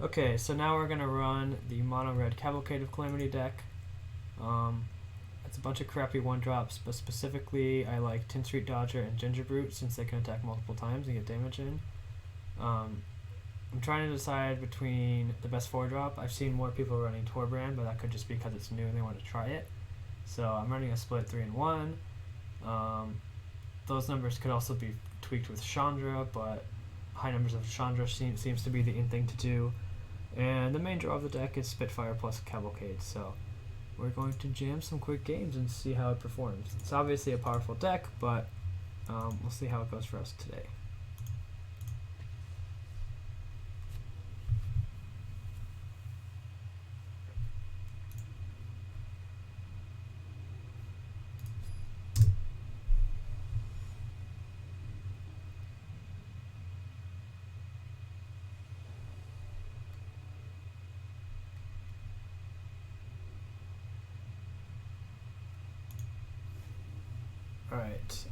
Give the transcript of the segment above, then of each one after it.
Okay, so now we're gonna run the mono red Cavalcade of Calamity deck. It's a bunch of crappy one drops, but specifically I like Tin Street Dodger and Ginger Brute since they can attack multiple times and get damage in. I'm trying to decide between the best 4-drop. I've seen more people running Torbrand, but that could just be because it's new and they want to try it. So I'm running a split 3 and 1. Those numbers could also be tweaked with Chandra, but high numbers of Chandra seems to be the in thing to do. And the main draw of the deck is Spitfire plus Cavalcade, so we're going to jam some quick games and see how it performs. It's obviously a powerful deck, but we'll see how it goes for us today. Alright,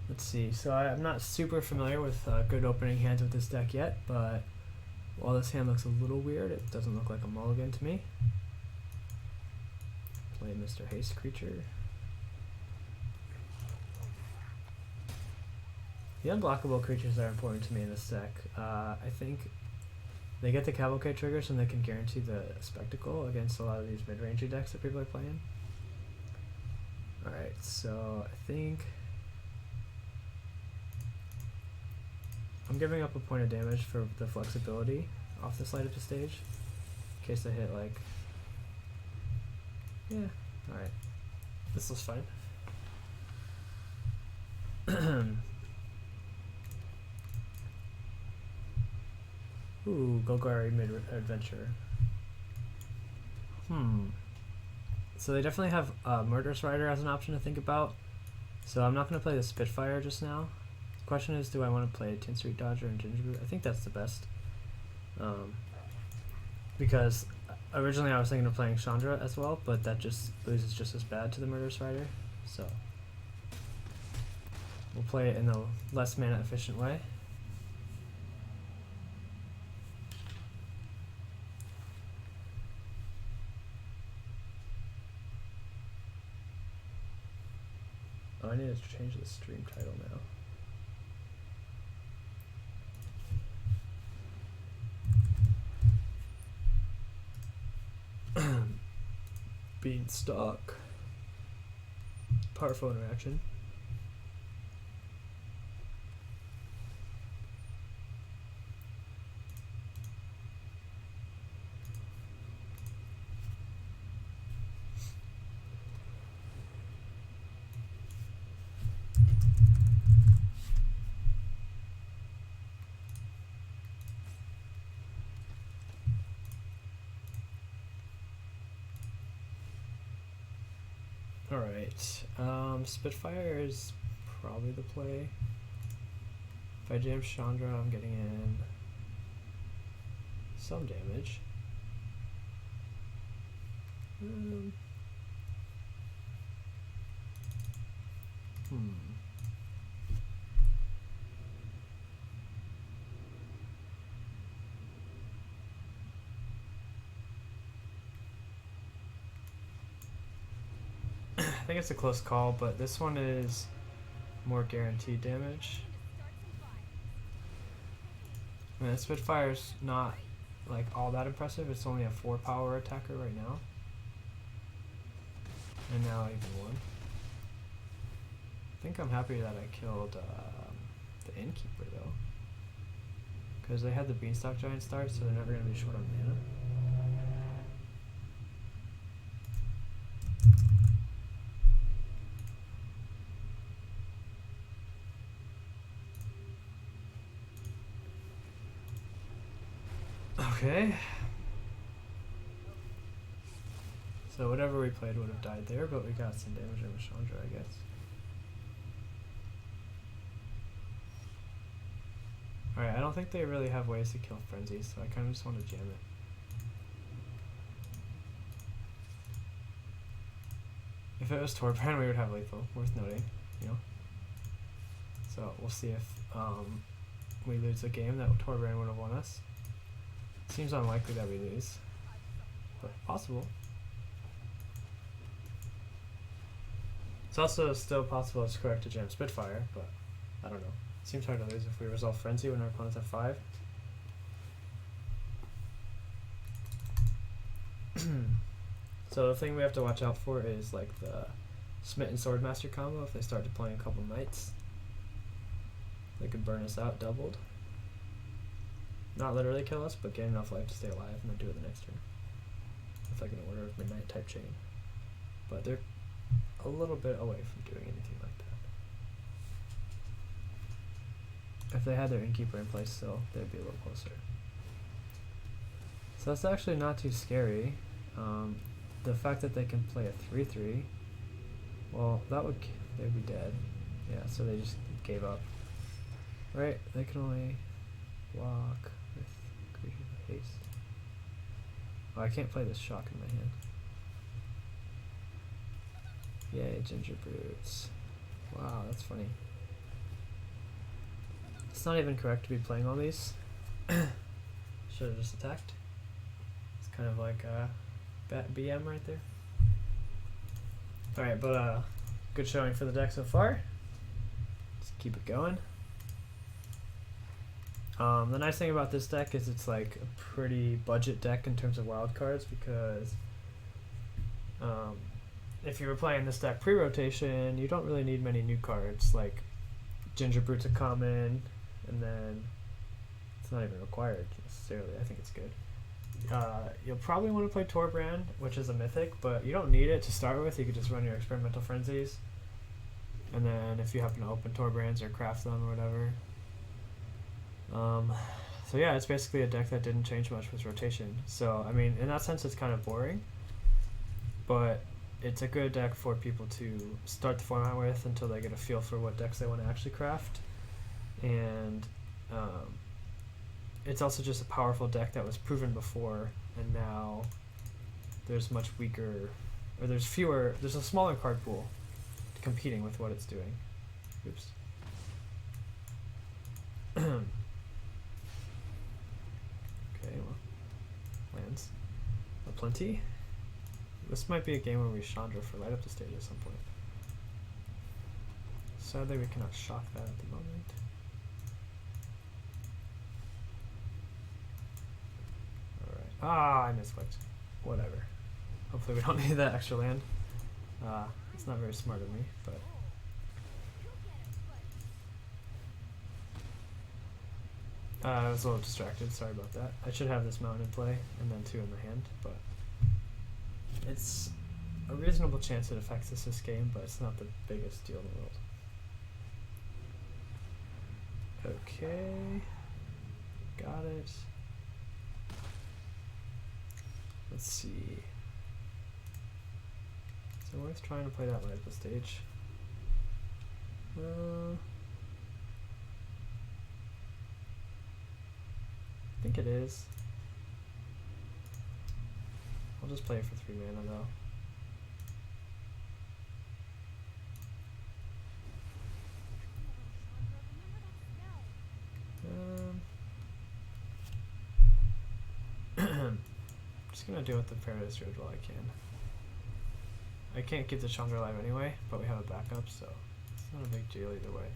let's see. So I'm not super familiar with good opening hands with this deck yet, but while this hand looks a little weird, it doesn't look like a mulligan to me. Play Mr. Haste creature. The unblockable creatures are important to me in this deck. I think they get the Cavalcade triggers and they can guarantee the Spectacle against a lot of these mid-rangey decks that people are playing. Alright, so I think I'm giving up a point of damage for the flexibility off this light up the stage. In case I hit like... Yeah, alright. This was fine. Ooh, Golgari mid-adventure. So they definitely have Murderous Rider as an option to think about. So I'm not going to play the Spitfire just now. The question is, do I want to play Tin Street Dodger and Ginger Brute? I think that's the best. Because originally I was thinking of playing Chandra as well, but that just loses just as bad to the Murderous Rider. So we'll play it in the less mana efficient way. Oh, I need to change the stream title now. Beanstalk. Powerful interaction. Alright, Spitfire is probably the play. If I jam Chandra, I'm getting in some damage. I think it's a close call, but this one is more guaranteed damage. I mean, Spitfire's not like all that impressive. It's only a 4-power attacker right now, and now even 1. I think I'm happy that I killed the Innkeeper though, because they had the Beanstalk Giant start, so they're never going to be short on mana. Okay. So whatever we played would have died there, but we got some damage in with Chandra, I guess. Alright, I don't think they really have ways to kill Frenzy, so I kind of just want to jam it. If it was Torbrand, we would have lethal, worth noting, you know? So we'll see if we lose a game that Torbrand would have won us. Seems unlikely that we lose, but possible. It's also still possible it's correct to jam Spitfire, but I don't know. Seems hard to lose if we resolve Frenzy when our opponent's at 5. So the thing we have to watch out for is like the Smitten Swordmaster combo. If they start deploying a couple knights, they could burn us out doubled. Not literally kill us, but get enough life to stay alive and then do it the next turn. With like an Order of Midnight type chain. But they're a little bit away from doing anything like that. If they had their Innkeeper in place still, they'd be a little closer. So that's actually not too scary. The fact that they can play a 3-3, well, they'd be dead. Yeah, so they just gave up. Right, they can only block with creature haste. Oh, I can't play this shock in my hand. Yay, Ginger Brutes. Wow, that's funny. It's not even correct to be playing all these. Should have just attacked. It's kind of like BM right there. Alright, but good showing for the deck so far. Let's keep it going. The nice thing about this deck is it's like a pretty budget deck in terms of wild cards, because if you were playing this deck pre-rotation, you don't really need many new cards. Like Ginger Brute's a common, and then it's not even required necessarily. I think it's good. You'll probably want to play Torbrand, which is a mythic, but you don't need it to start with. You could just run your Experimental Frenzies, and then if you happen to open Torbrands or craft them or whatever. So yeah, it's basically a deck that didn't change much with rotation. So I mean, in that sense, it's kind of boring, but it's a good deck for people to start the format with until they get a feel for what decks they want to actually craft. And it's also just a powerful deck that was proven before, and now there's much weaker, or there's a smaller card pool competing with what it's doing. Oops. Okay, well, lands aplenty. This might be a game where we Chandra for light up the stage at some point. Sadly, we cannot shock that at the moment. Alright. Ah, I misclicked. Whatever. Hopefully we don't need that extra land. It's not very smart of me, but... I was a little distracted, sorry about that. I should have this mountain in play, and then 2 in the hand, but... It's a reasonable chance it affects us this game, but it's not the biggest deal in the world. Okay. Got it. Let's see. Is it worth trying to play that light up the stage? I think it is. I'll just play it for 3 mana though. Just gonna deal with the Paradise Road while I can. I can't keep the Chandra alive anyway, but we have a backup, so it's not a big deal either way.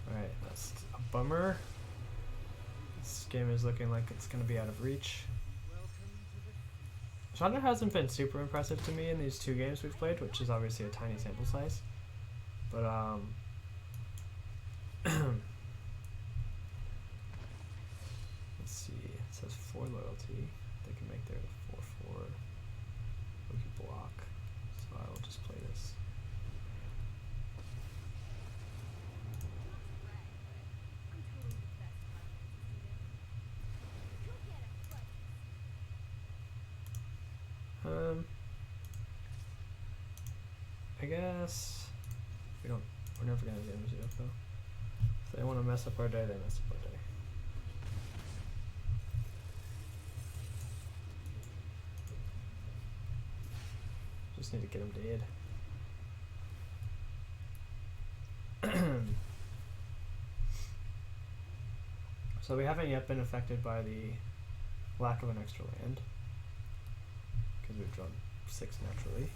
Alright, that's a bummer. This game is looking like it's going to be out of reach. Chandra hasn't been super impressive to me in these 2 games we've played, which is obviously a tiny sample size. But, let's see, it says 4 loyalty. They can make their 4/4. We can block, so I will just play this. I guess we're never gonna damage it up though. If they want to mess up our day, they mess up our day. Just need to get them dead. So So we haven't yet been affected by the lack of an extra land, because we've drawn 6 naturally.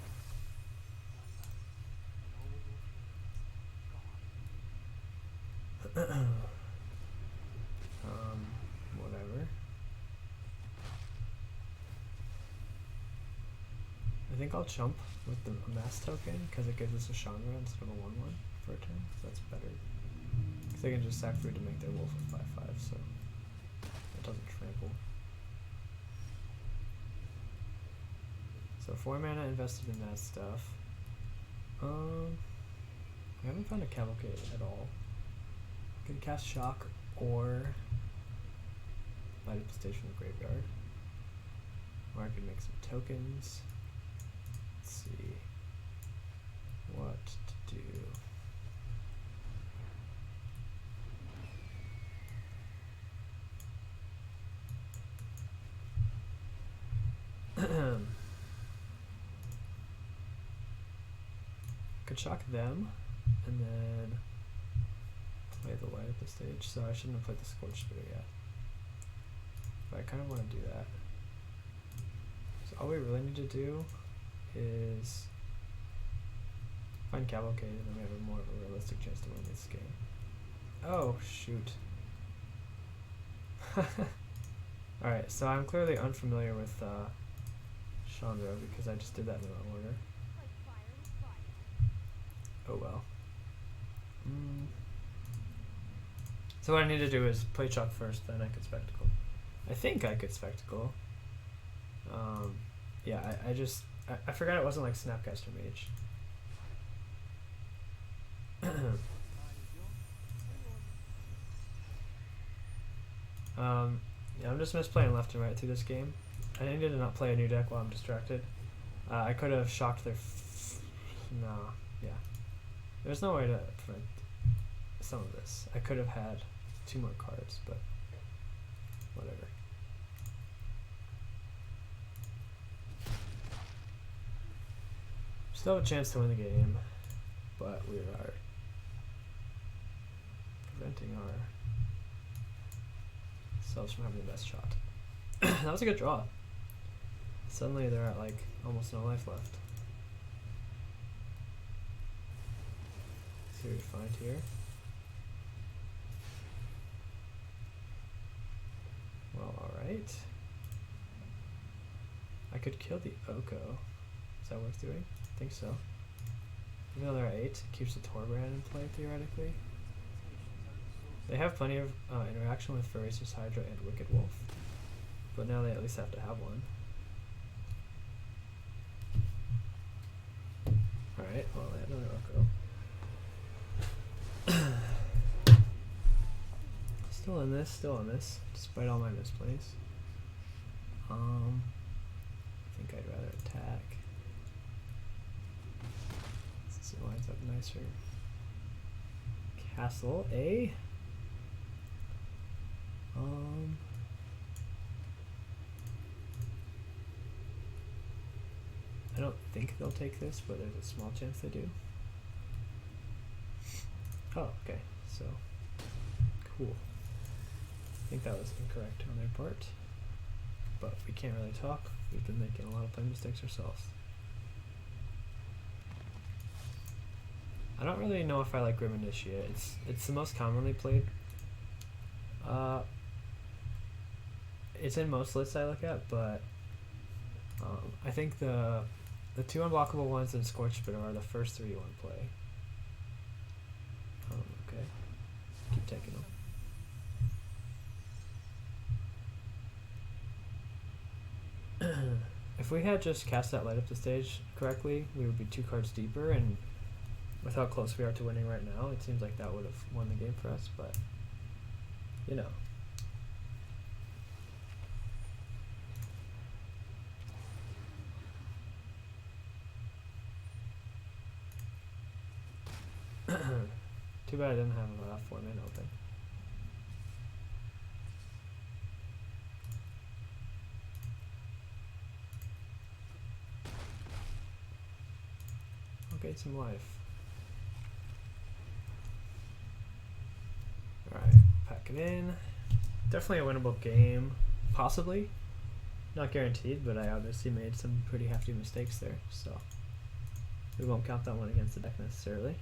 Whatever. I think I'll chump with the mass token because it gives us a Chandra instead of a 1/1 for a turn, so that's better. Because they can just sack food to make their wolf a 5/5, so it doesn't trample. So 4 mana invested in that stuff. I haven't found a Cavalcade at all. I can cast Shock or light up the stage from the graveyard. Or I can make some tokens. Let's see what to do. Could shock them and then play the light at the stage. So I shouldn't have played the Scorched Spitter yet. But I kind of want to do that. So all we really need to do is find Cavalcade, and then we have a more of a realistic chance to win this game. Oh, shoot. Alright, so I'm clearly unfamiliar with Chandra because I just did that in the wrong order. Oh well. So what I need to do is play Chalk first, then I could Spectacle. I think I could Spectacle. Yeah, I forgot it wasn't like Snapcaster Mage. Yeah, I'm just misplaying left and right through this game. I needed to not play a new deck while I'm distracted. I could have shocked their no, yeah. There's no way to prevent some of this. I could have had 2 more cards, but whatever. Still have a chance to win the game, but we are preventing ourselves from having the best shot. That was a good draw. Suddenly they're at like almost no life left. See what we find here. Well, alright. I could kill the Oko. Is that worth doing? I think so. Even though they're at 8, it keeps the Torbrand in play theoretically. They have plenty of interaction with Voracious Hydra and Wicked Wolf, but now they at least have to have one. Alright, well, I had another Oko. Still in this, despite all my misplays. I think I'd rather attack. Since it lines up nicer. Castle A. I don't think they'll take this, but there's a small chance they do. Oh, okay, so cool. I think that was incorrect on their part, but we can't really talk. We've been making a lot of play mistakes ourselves. I don't really know if I like Grim Initiate. It's the most commonly played. It's in most lists I look at, but I think the 2 unblockable ones in Scorched Spitter are the first 3 you want to play. Okay, keep taking them. If we had just cast that light up the stage correctly, we would be 2 cards deeper, and with how close we are to winning right now, it seems like that would have won the game for us, but you know. Too bad I didn't have 4 men open. Okay, some life. Alright, pack it in. Definitely a winnable game, possibly. Not guaranteed, but I obviously made some pretty hefty mistakes there, so we won't count that one against the deck necessarily.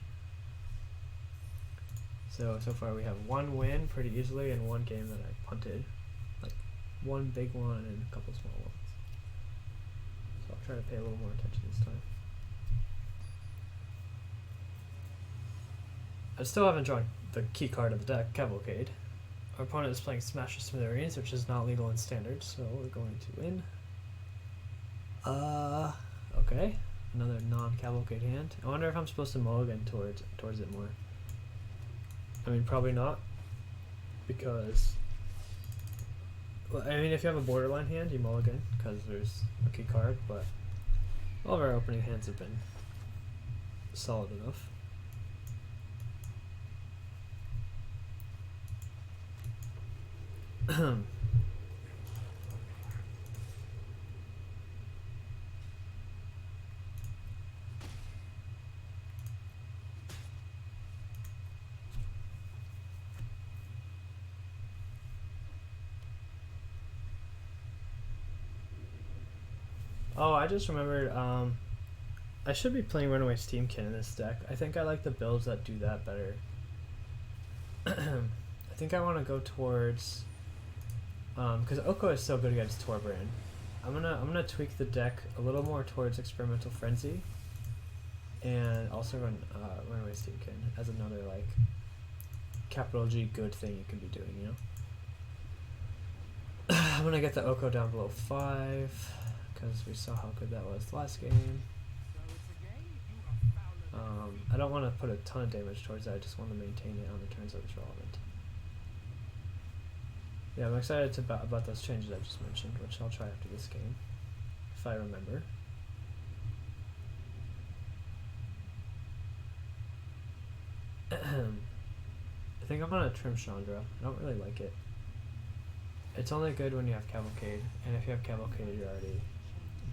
So far we have one win pretty easily and one game that I punted. Like one big one and a couple small ones. So I'll try to pay a little more attention this time. I still haven't drawn the key card of the deck, Cavalcade. Our opponent is playing Smash or Smithereens, which is not legal in Standard, so we're going to win. Okay. Another non-Cavalcade hand. I wonder if I'm supposed to mulligan towards it more. I mean, probably not, because, well, I mean, if you have a borderline hand, you mulligan, because there's a key card, but all of our opening hands have been solid enough. Oh, I just remembered, I should be playing Runaway Steamkin in this deck. I think I like the builds that do that better. I think I want to go towards, because Oko is so good against Torbran. I'm gonna tweak the deck a little more towards Experimental Frenzy, and also run Runaway Steamkin as another like capital G good thing you can be doing, you know. I'm gonna get the Oko down below 5 because we saw how good that was last game. I don't want to put a ton of damage towards it. I just want to maintain it on the turns that it's relevant. Yeah, I'm excited about those changes I just mentioned, which I'll try after this game, if I remember. I think I'm gonna trim Chandra. I don't really like it. It's only good when you have Cavalcade, and if you have Cavalcade, you're already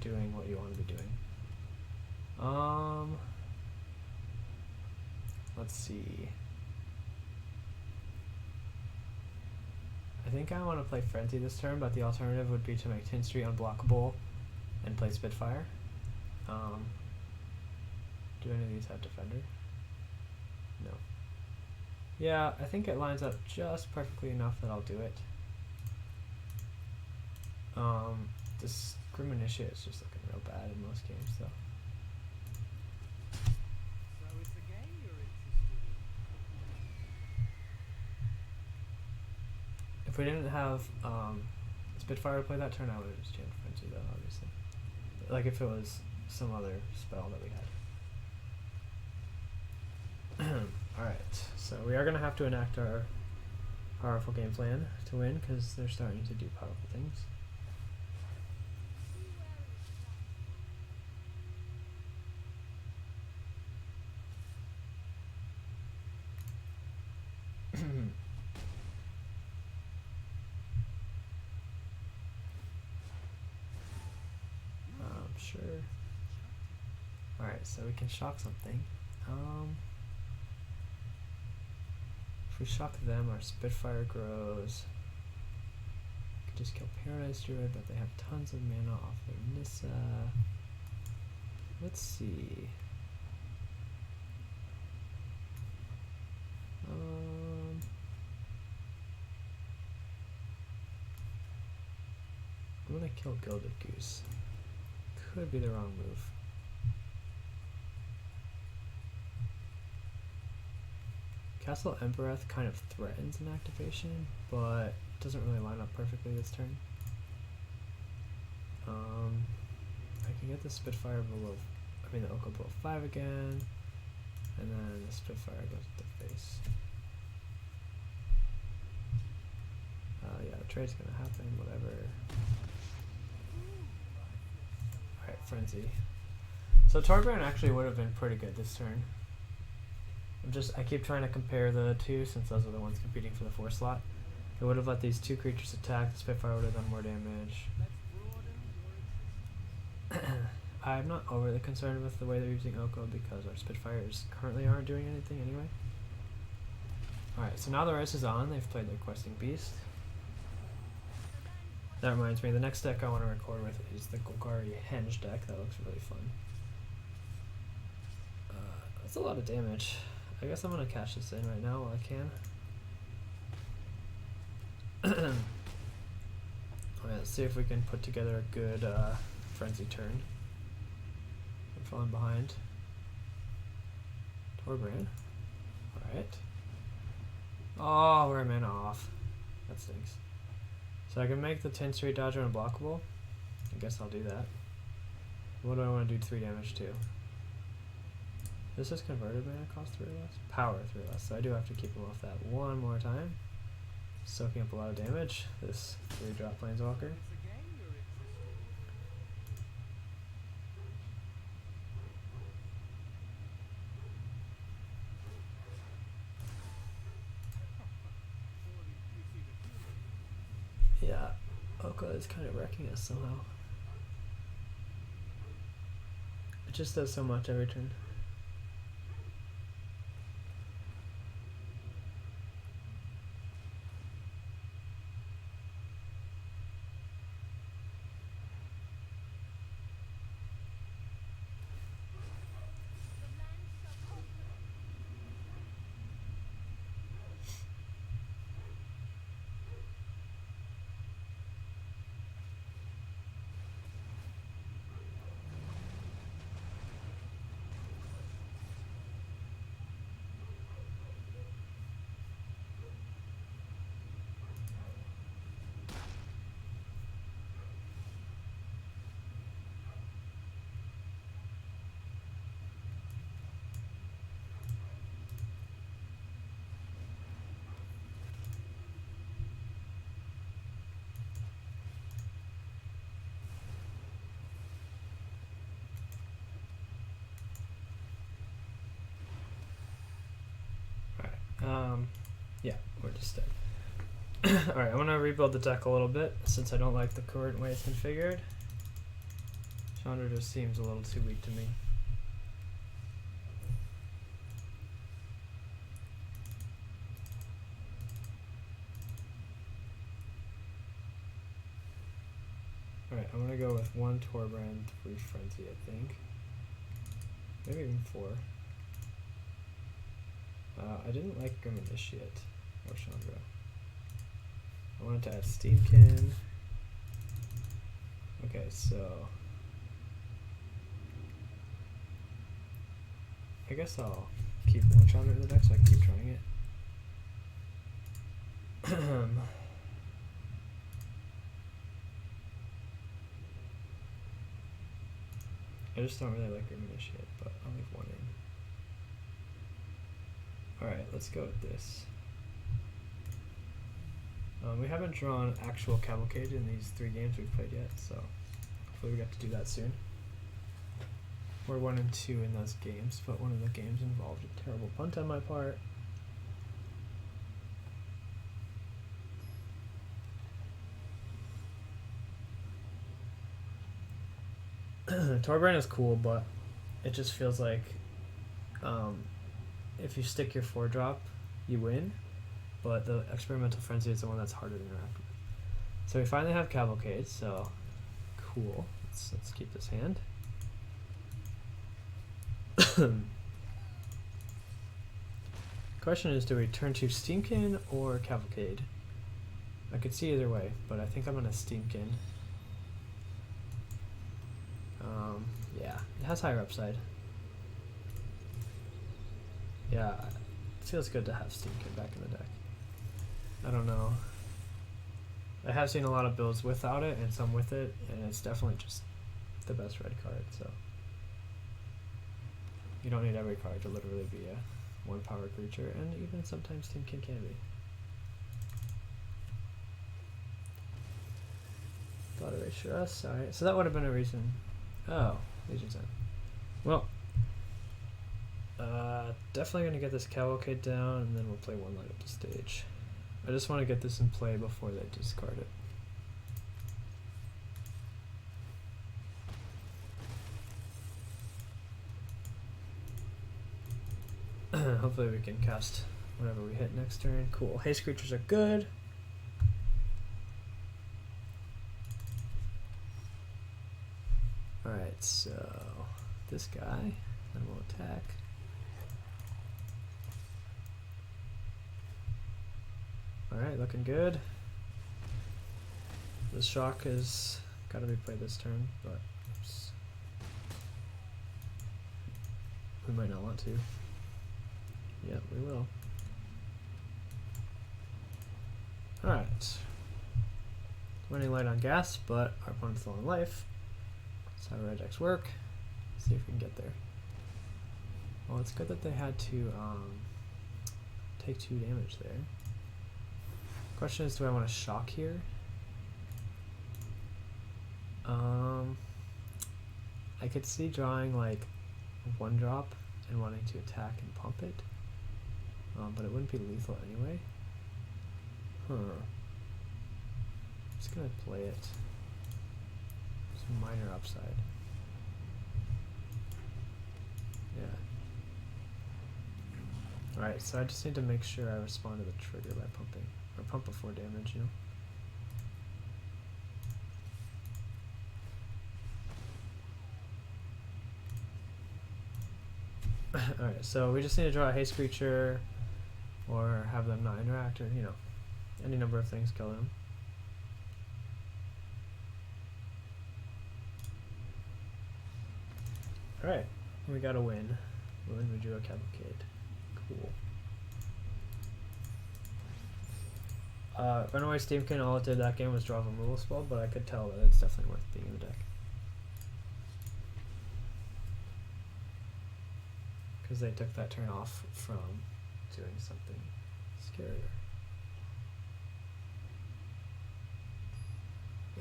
doing what you want to be doing. Let's see. I think I want to play Frenzy this turn, but the alternative would be to make Tin Street unblockable and play Spitfire. Do any of these have Defender? No. Yeah, I think it lines up just perfectly enough that I'll do it. This Grim Initiate is just looking real bad in most games, though. If we didn't have Spitfire to play that turn, I would have just changed Frenzy, though, obviously. Like if it was some other spell that we had. Alright, so we are going to have to enact our powerful game plan to win, because they're starting to do powerful things. Sure. Alright, so we can shock something. If we shock them, our Spitfire grows. Could just kill Paradise Druid, but they have tons of mana off their Nissa. Let's see. I'm gonna kill Gilded Goose. Could be the wrong move. Castle Embereth kind of threatens an activation, but doesn't really line up perfectly this turn. I can get the Spitfire below, the Oko below 5 again, and then the Spitfire goes with the face. Yeah, the trade's gonna happen, whatever. Alright, Frenzy. So Torbran actually would have been pretty good this turn. I keep trying to compare the two since those are the ones competing for the 4 slot. It would have let these 2 creatures attack, the Spitfire would have done more damage. I'm not overly concerned with the way they're using Oko because our Spitfires currently aren't doing anything anyway. Alright, so now the race is on. They've played their Questing Beast. That reminds me, the next deck I want to record with is the Golgari Henge deck. That looks really fun. That's a lot of damage. I guess I'm going to cash this in right now while I can. Alright, let's see if we can put together a good frenzy turn. I'm falling behind. Torbran. Alright. Oh, we're a mana off. That stinks. So I can make the 10 straight dodger unblockable. I guess I'll do that. What do I want to do 3 damage to? This is converted mana cost 3 less? Power 3 less. So I do have to keep him off that one more time. Soaking up a lot of damage. This 3-drop Planeswalker. Yeah, Oka is kind of wrecking us somehow. It just does so much every turn. Yeah, we're just dead. Alright, I want to rebuild the deck a little bit since I don't like the current way it's configured. Chandra just seems a little too weak to me. Alright, I'm going to go with 1 Torbran, 3 Frenzy, I think. Maybe even 4. I didn't like Grim Initiate or Chandra. I wanted to add Steamkin. Okay, so I guess I'll keep 1 Chandra in the deck so I can keep trying it. I just don't really like Grim Initiate, but I'll leave 1 in. Alright, let's go with this. We haven't drawn actual Cavalcade in these 3 games we've played yet, so hopefully we get to do that soon. We're 1 and 2 in those games, but one of the games involved a terrible punt on my part. Torbran is cool, but it just feels like if you stick your 4-drop, you win, but the Experimental Frenzy is the one that's harder to interact with. So we finally have Cavalcade, so cool. Let's keep this hand. Question is, do we turn to Steamkin or Cavalcade? I could see either way, but I think I'm gonna Steamkin. Yeah, it has higher upside. Yeah, it feels good to have Steamkin back in the deck. I don't know. I have seen a lot of builds without it and some with it, and it's definitely just the best red card, so. You don't need every card to literally be a 1-power creature, and even sometimes Steamkin can be. Thought erasure us, alright. So that would have been a reason. Oh, Legion's End. Well, definitely going to get this Cavalcade down, and then we'll play 1 light up the stage. I just want to get this in play before they discard it. Hopefully we can cast whatever we hit next turn. Cool. Haste creatures are good. Alright, so this guy, then we'll attack. Alright, looking good. The shock has got to be played this turn, but oops. We might not want to. Yeah, we will. Alright. Running light on gas, but our opponent's low on life. That's how red decks work. See if we can get there. Well, it's good that they had to take 2 damage there. Question is, do I want to shock here? I could see drawing like a 1-drop and wanting to attack and pump it, but it wouldn't be lethal anyway. Just gonna play it. Some minor upside. Yeah. Alright, so I just need to make sure I respond to the trigger by pumping. Or pump before damage, you know? Alright, so we just need to draw a haste creature, or have them not interact, or, you know, any number of things kill them. Alright, we got a win. We drew a Cavalcade. Cool. Runaway Steamkin, all it did that game was draw a removal spell, but I could tell that it's definitely worth being in the deck. Because they took that turn off from doing something scarier.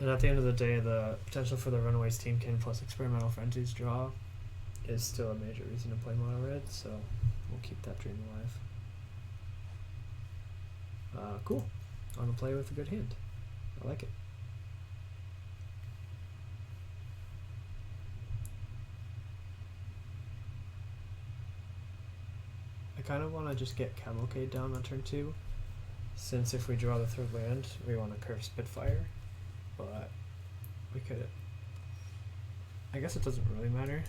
And at the end of the day, the potential for the Runaway Steamkin plus Experimental Frenzy's draw is still a major reason to play mono red, so we'll keep that dream alive. Cool. On the play with a good hand. I like it. I kind of want to just get Cavalcade down on turn 2, since if we draw the 3rd land, we want to curve Spitfire, but we could... I guess it doesn't really matter,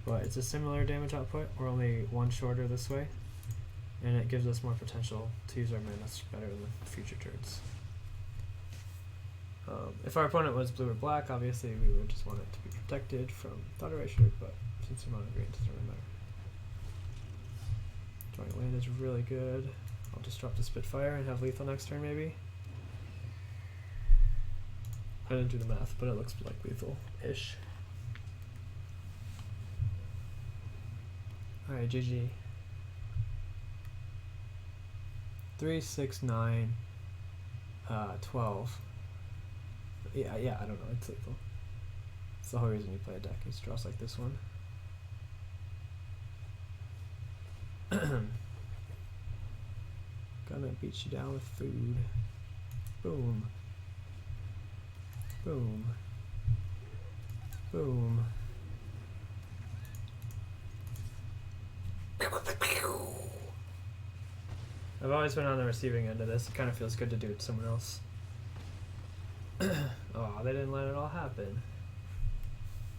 but it's a similar damage output. We're only 1 shorter this way, and it gives us more potential to use our mana better in the future turns. If our opponent was blue or black, obviously we would just want it to be protected from Thought Erasure, but since we're mono green, it doesn't really matter. Drawing a land is really good. I'll just drop the Spitfire and have lethal next turn, maybe. I didn't do the math, but it looks like lethal-ish. Alright, GG. 3, 6, 9, 12. Yeah, I don't know, it's lethal. It's the whole reason you play a deck, is draws like this one. Gonna beat you down with food. Boom. Boom. Boom. I've always been on the receiving end of this. It kind of feels good to do it to someone else. Oh, they didn't let it all happen.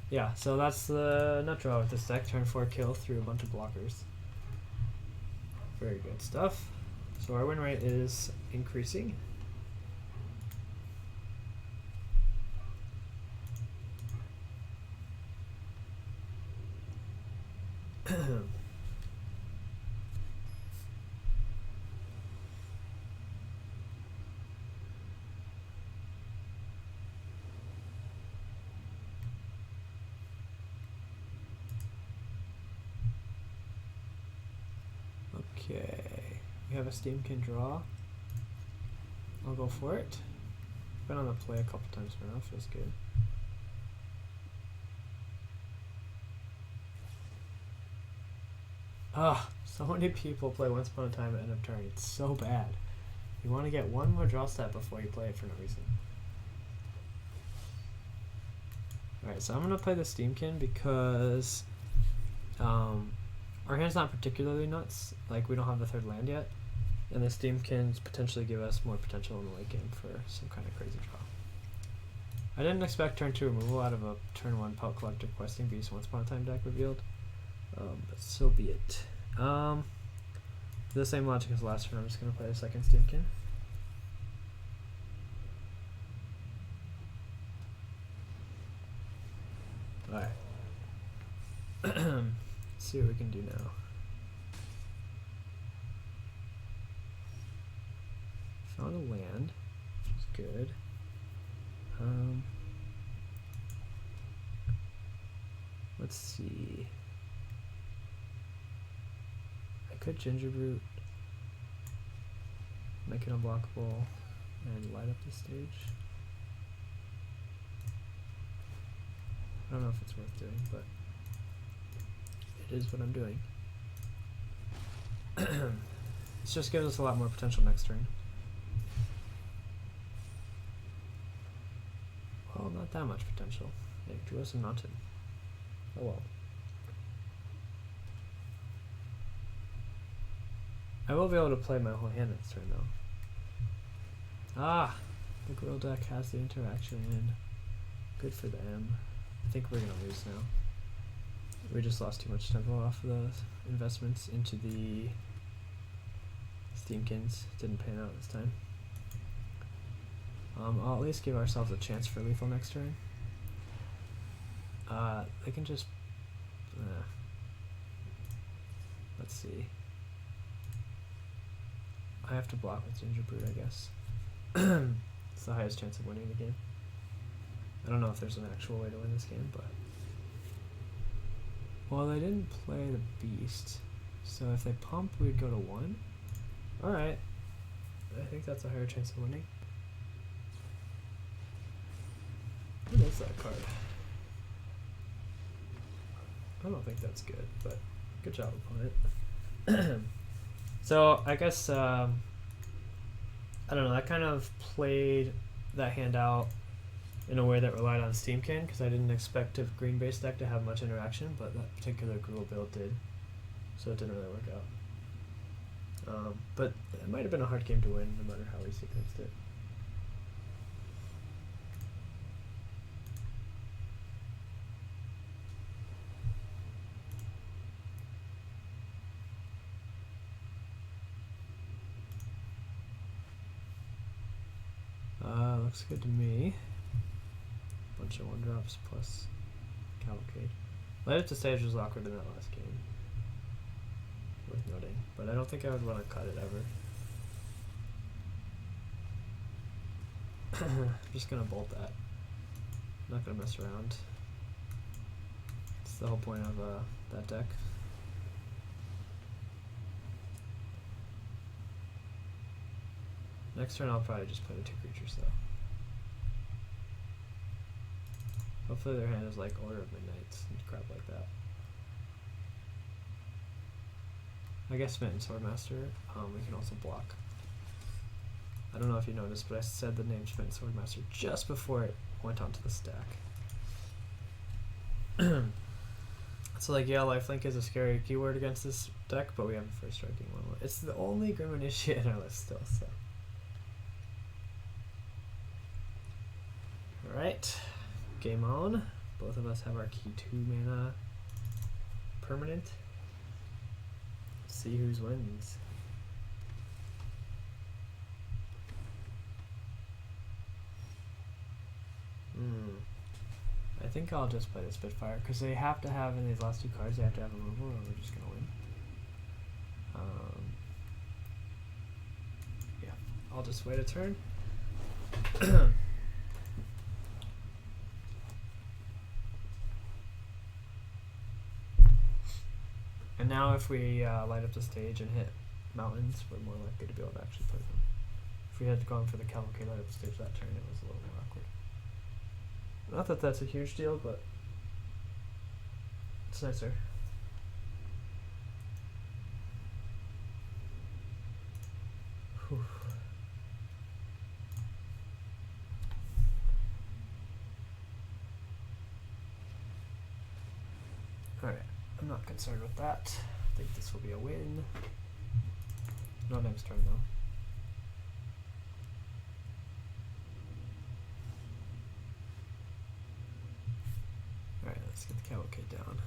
Yeah, so that's the nut draw with this deck. Turn 4 kill through a bunch of blockers. Very good stuff. So our win rate is increasing. Okay, we have a Steamkin draw. I'll go for it. Been on the play a couple times now, feels good. Ah, so many people play Once Upon a Time at end of turn. It's so bad. You want to get one more draw step before you play it for no reason. Alright, so I'm going to play the Steamkin because our hand's not particularly nuts. Like, we don't have the 3rd land yet. And the Steamkins potentially give us more potential in the late game for some kind of crazy draw. I didn't expect turn 2 removal out of a turn 1 Pelt Collector Questing Beast Once Upon a Time deck revealed. But so be it. For the same logic as last turn, I'm just going to play a second Steamkin. Alright. Let's see what we can do now. Found a land, which is good. Let's see. I could Gingerbrute, make it unblockable, and light up the stage. I don't know if it's worth doing, but it is what I'm doing. This just gives us a lot more potential next turn. Well, not that much potential. It drew us a mountain. Oh well. I will be able to play my whole hand next turn though. Ah! The Grill deck has the interaction in. Good for them. I think we're gonna lose now. We just lost too much tempo off of the investments into the Steamkins. Didn't pan out this time. I'll at least give ourselves a chance for lethal next turn. They can just... let's see. I have to block with Gingerbrute, I guess. It's the highest chance of winning the game. I don't know if there's an actual way to win this game, but... Well, they didn't play the Beast, so if they pump, we'd go to 1. Alright. I think that's a higher chance of winning. What is that card? I don't think that's good, but good job, opponent. So, I guess, I don't know, that kind of played that hand out in a way that relied on Steamkin, because I didn't expect a green-based deck to have much interaction, but that particular Gruul build did, so it didn't really work out. But it might have been a hard game to win, no matter how we sequenced it. Looks good to me. Bunch of 1-drops plus Cavalcade. Light Up to Stage was awkward in that last game. Worth noting. But I don't think I would want to cut it ever. I'm just gonna bolt that. I'm not gonna mess around. It's the whole point of that deck. Next turn I'll probably just play the 2 creatures though. Hopefully their hand is like Order of Midnights and crap like that. I guess Smitten Swordmaster, we can also block. I don't know if you noticed, but I said the name Smitten Swordmaster just before it went onto the stack. So like, yeah, lifelink is a scary keyword against this deck, but we have a first striking 1/1. It's the only Grim Initiate in our list still, so. Alright. Game on. Both of us have our key 2 mana permanent. Let's see whose wins. I think I'll just play the Spitfire because they have to have in these last 2 cards. They have to have removal, or we're just gonna win. Yeah, I'll just wait a turn. And now if we light up the stage and hit mountains, we're more likely to be able to actually play them. If we had gone for the Cavalcade light up the stage that turn, it was a little more awkward. Not that that's a huge deal, but it's nicer. Whew. Alright. I'm not concerned with that. I think this will be a win. Not next turn though. Let's get the Cavalcade down.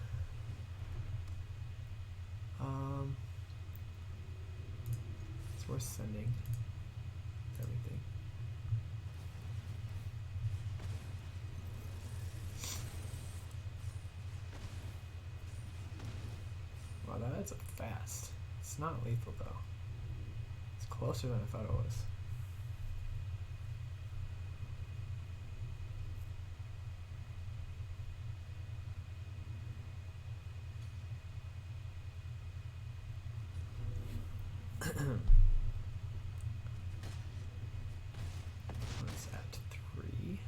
It's worth sending everything. Wow, that adds up fast. It's not lethal though. It's closer than I thought it was. What's at 3?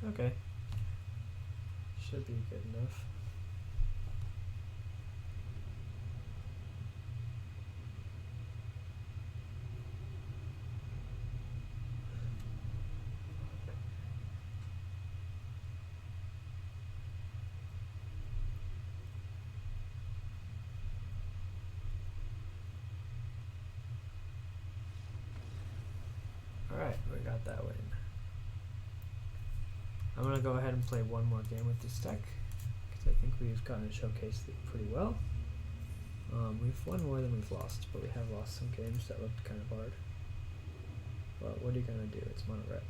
Okay. Should be good enough. Alright, we got that win. I'm going to go ahead and play one more game with this deck, because I think we've gotten to showcase it pretty well. We've won more than we've lost, but we have lost some games that looked kind of hard. But what are you going to do? It's mono red.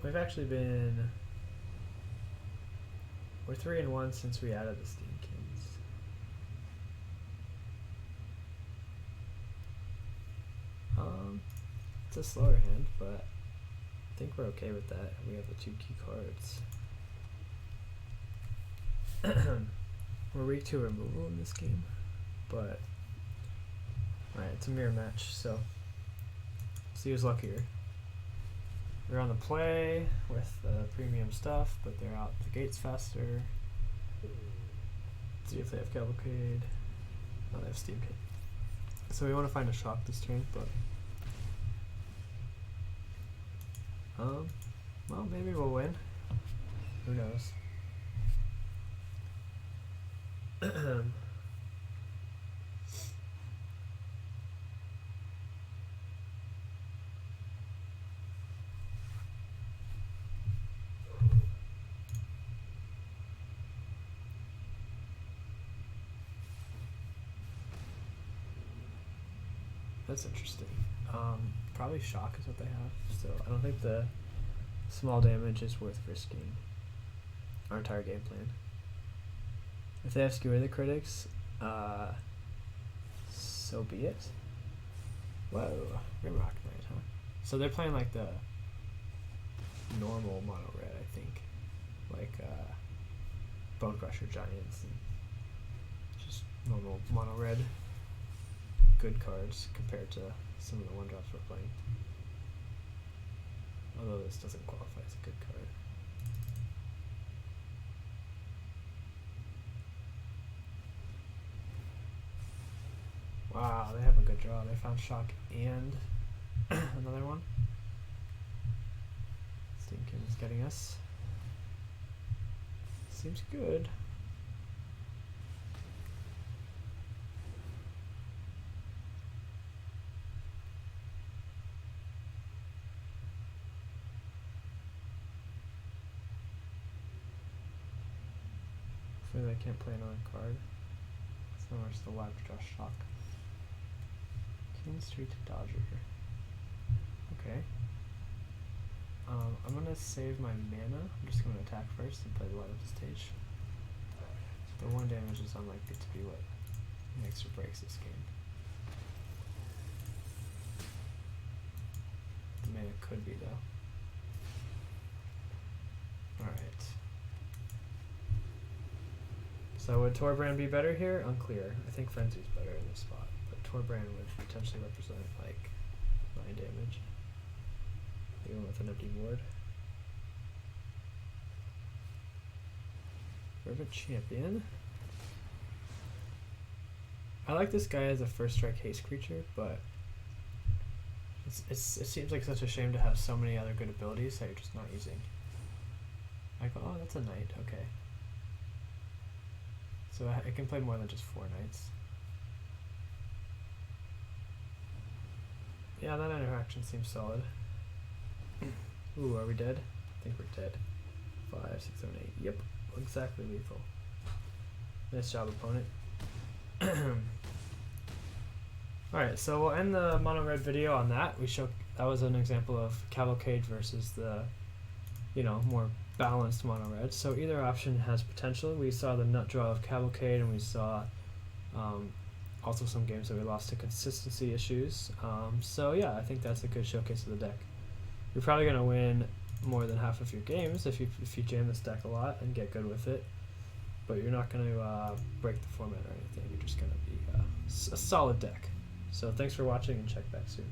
We've actually been... We're 3-1 since we added the Steam Kings. It's a slower hand, but I think we're okay with that. We have the 2 key cards. We're weak to removal in this game, but alright, it's a mirror match, so see who's luckier. They're on the play with the premium stuff, but they're out the gates faster. See if they have Cavalcade. Oh, they have Steam King. So we want to find a shock this turn, but well, maybe we'll win. Who knows? That's interesting. Probably shock is what they have, so I don't think the small damage is worth risking our entire game plan. If they have Skewer the Critics, so be it. Whoa, Rimrock Knight, huh? So they're playing like the normal mono red, I think. Like Bone Crusher Giants and just normal mono red. Good cards compared to some of the 1-drops we're playing. Although this doesn't qualify as a good card. Wow, they have a good draw. They found shock and another one. Steam King is getting us. Seems good. Hopefully they can't play another card. So we're still allowed to draw shock. King Street to Dodger. Okay. I'm gonna save my mana. I'm just gonna attack first and play the light up the stage. The 1 damage is unlikely to be what makes or breaks this game. The mana could be though. Alright. So would Torbrand be better here? Unclear. I think Frenzy's better in this spot, but Torbrand would potentially represent like 9 damage. Even with an empty board. Fervent Champion. I like this guy as a first strike haste creature, but it seems like such a shame to have so many other good abilities that you're just not using. I go, oh, that's a knight, okay. So I can play more than just 4 knights. Yeah, that interaction seems solid. Ooh, are we dead? I think we're dead. 5, 6, 7, 8. Yep, exactly lethal. Nice job, opponent. Alright, so we'll end the mono red video on that. That was an example of Cavalcade versus the, more balanced mono red. So either option has potential. We saw the nut draw of Cavalcade, and we saw also some games that we lost to consistency issues. So yeah, I think that's a good showcase of the deck. You're probably going to win more than half of your games if you jam this deck a lot and get good with it. But you're not going to break the format or anything. You're just going to be a solid deck. So thanks for watching, and check back soon.